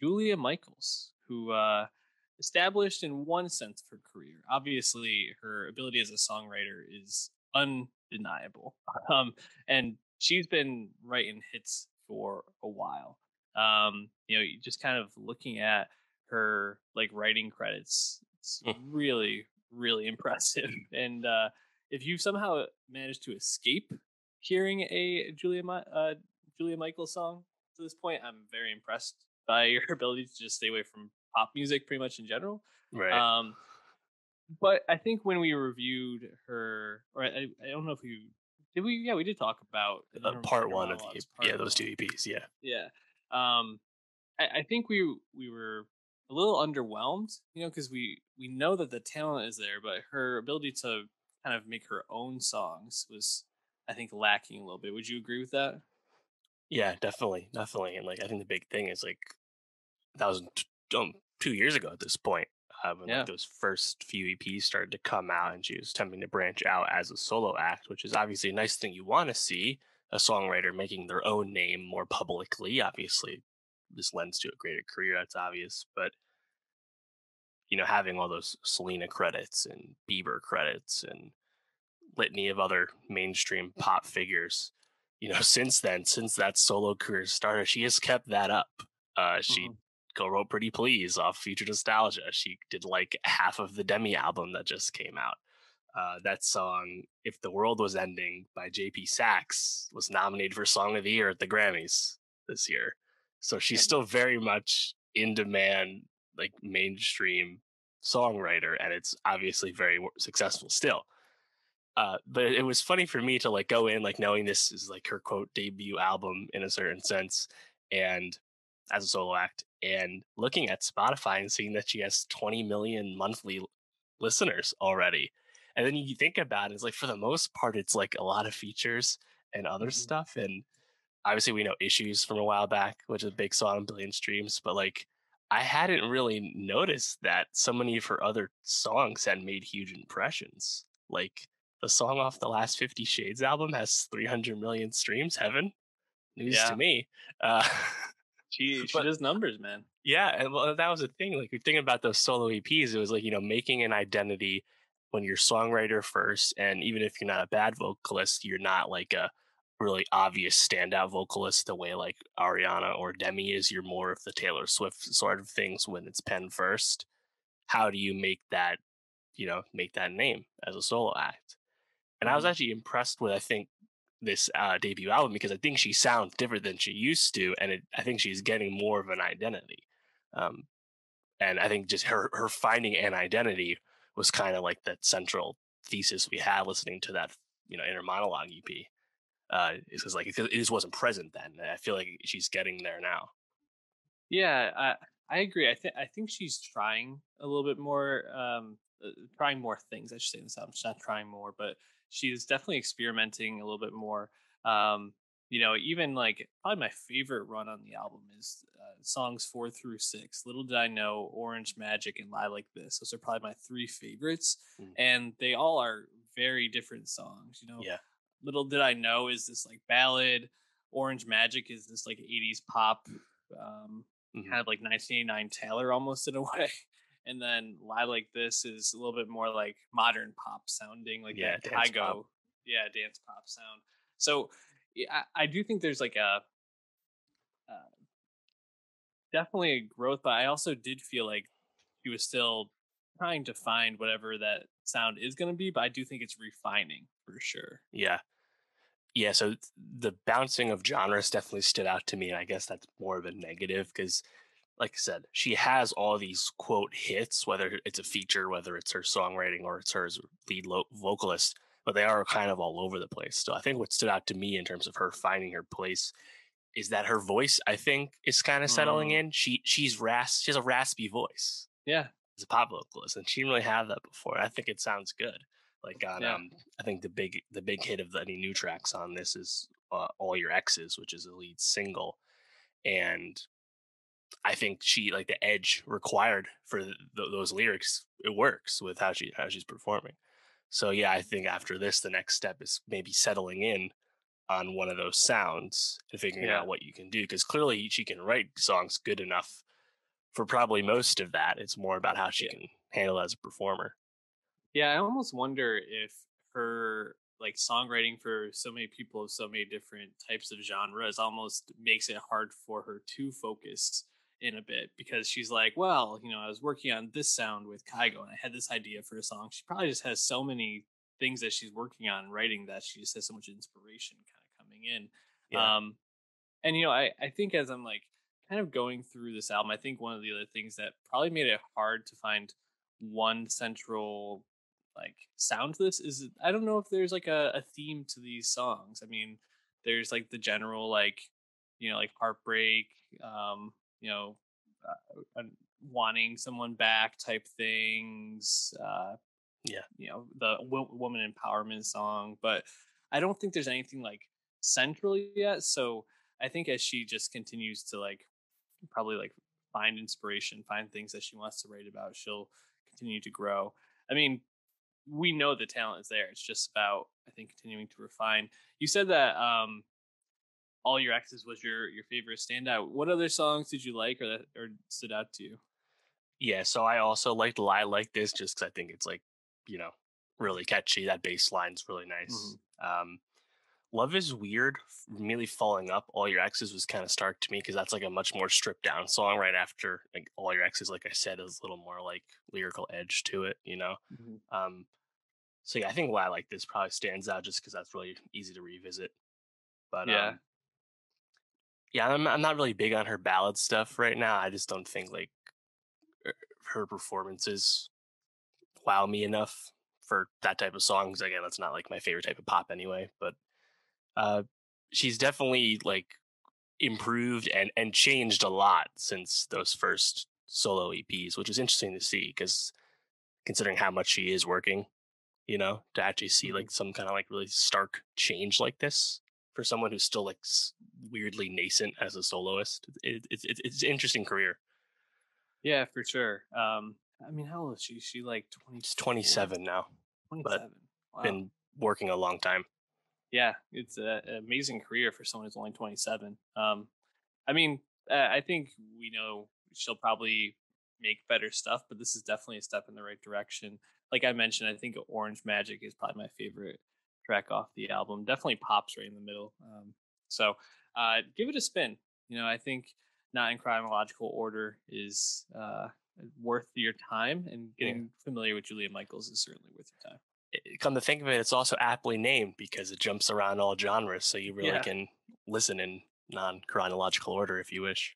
Julia Michaels, who established in one sense of her career. Obviously, her ability as a songwriter is undeniable, and she's been writing hits for a while. Just kind of looking at her like writing credits, it's Mm. really impressive. And if you somehow managed to escape hearing a Julia Michaels song to this point, I'm very impressed by your ability to just stay away from pop music pretty much in general. Right. Um, but I think when we reviewed her, or I don't know if we did we, yeah, we did talk about the Part Interstellar one of Monologues part those two one. EPs. Yeah. Yeah. Um, I think we were a little underwhelmed, because we know that the talent is there, but her ability to kind of make her own songs was, I think, lacking a little bit. Would you agree with that? Yeah, definitely, definitely. And like, I think the big thing is like that was 2 years ago at this point. When like Yeah. those first few EPs started to come out, and she was attempting to branch out as a solo act, which is obviously a nice thing you want to see a songwriter making their own name more publicly. Obviously, this lends to a greater career. That's obvious, but having all those Selena credits and Bieber credits and litany of other mainstream pop figures. Since then, since that solo career started, she has kept that up. She Mhm. co-wrote "Pretty Please" off Future Nostalgia. She did like half of the Demi album that just came out. That song, "If the World Was Ending" by JP Sachs, was nominated for Song of the Year at the Grammys this year. So she's Yeah. still very much in demand, like mainstream songwriter, and it's obviously very successful still. But it was funny for me to like go in like knowing this is like her quote debut album in a certain sense, and as a solo act, and looking at Spotify and seeing that she has 20 million monthly listeners already. And then you think about it, it's like for the most part, it's like a lot of features and other Mhm. stuff. And obviously, we know "Issues" from a while back, which is a big song, billion streams. But like, I hadn't really noticed that so many of her other songs had made huge impressions. Like the song off the last 50 Shades album has 300 million streams. Heaven, news to Yeah. me. She But does numbers, man. yeah, and well, that was the thing. Like, you're thinking about those solo EPs, it was like, making an identity when you're songwriter first. And even if you're not a bad vocalist, you're not like a really obvious standout vocalist the way like Ariana or Demi is. You're more of the Taylor Swift sort of things when it's pen first. How do you make that name as a solo act? And I was Mhm. actually impressed with, I think, this debut album because I think she sounds different than she used to. And I think she's getting more of an identity. Um, and I think just her finding an identity was kind of like that central thesis we had listening to that inner monologue EP. Is because like it just wasn't present then. I feel like she's getting there now. Yeah, I agree. I think she's trying a little bit more, trying more things. I should say this. She's not trying more, but she's definitely experimenting a little bit more. Even like probably my favorite run on the album is songs 4 through 6. Little did I know, Orange Magic, and Lie Like This. Those are probably my three favorites, Mm. and they all are very different songs. Yeah. Little did I know is this like ballad. Orange Magic is this like 80s pop. Um, Hmm. Kind of like 1989 Taylor almost in a way. And then Lie Like This is a little bit more like modern pop sounding, like Yeah. that Dance pop. Kygo, yeah, dance pop sound. So yeah, I do think there's like a uh, definitely a growth, but I also did feel like she was still trying to find whatever that sound is going to be. But I do think it's refining for sure. Yeah. Yeah. So the bouncing of genres definitely stood out to me, and I guess that's more of a negative because, like I said, she has all these quote hits, whether it's a feature, whether it's her songwriting or it's her as lead vocalist, but they are kind of all over the place. So I think what stood out to me in terms of her finding her place is that her voice, I think, is kind of settling Mm, in. She has a raspy voice yeah, as a pop vocalist, and she didn't really have that before. I think it sounds good. Like on yeah, I think the big hit of any new tracks on this is "All Your Exes," which is the lead single, and I think she like the edge required for those lyrics. It works with how she's performing. So yeah, I think after this, the next step is maybe settling in on one of those sounds and figuring yeah. out what you can do because clearly she can write songs good enough for probably most of that. It's more about how she Yeah. can handle it as a performer. Yeah, I almost wonder if her like songwriting for so many people of so many different types of genres almost makes it hard for her to focus in a bit because she's like, well, I was working on this sound with Kygo and I had this idea for a song. She probably just has so many things that she's working on writing that she just has so much inspiration kind of coming in. Yeah. And I think as I'm like kind of going through this album, I think one of the other things that probably made it hard to find one central like sound to this is I don't know if there's like a theme to these songs. I mean, there's like the general like like heartbreak, um, you know, wanting someone back type things. Yeah. The woman empowerment song, but I don't think there's anything like centrally yet. So I think as she just continues to like probably like find inspiration, find things that she wants to write about, she'll continue to grow. I mean, we know the talent is there. It's just about I think continuing to refine. You said that all your exes was your favorite standout. What other songs did you like or stood out to you? Yeah. So I also liked Lie Like This just because I think it's like, you know, really catchy. That bass line's really Hmm. nice. Love is Weird, really falling up. All Your Exes was kind of stark to me because that's like a much more stripped down song right after like All Your Exes, like I said, is a little more like lyrical edge to it, you know? Hmm. Um, so yeah, I think Lie Like This probably stands out just because that's really easy to revisit. But Yeah. yeah, I'm not really big on her ballad stuff right now. I just don't think like her performances wow me enough for that type of songs. Again, that's not like my favorite type of pop anyway. But uh, she's definitely like improved and changed a lot since those first solo EPs, which is interesting to see because considering how much she is working, to actually see Hmm. like some kind of like really stark change like this for someone who's still like weirdly nascent as a soloist. It's an interesting career. Yeah, for sure. I mean, how old is she? She like She's 24, 27 now, but 27. Wow. been working a long time. Yeah, it's an amazing career for someone who's only 27. I mean, I think we know she'll probably make better stuff, but this is definitely a step in the right direction. Like I mentioned, I think Orange Magic is probably my favorite track off the album. Definitely pops right in the middle. So give it a spin. I think not in chronological order is worth your time, and Yeah. getting familiar with Julia Michaels is certainly worth your time. Come to think of it, it's also aptly named because it jumps around all genres, so you really Yeah. can listen in non chronological order if you wish.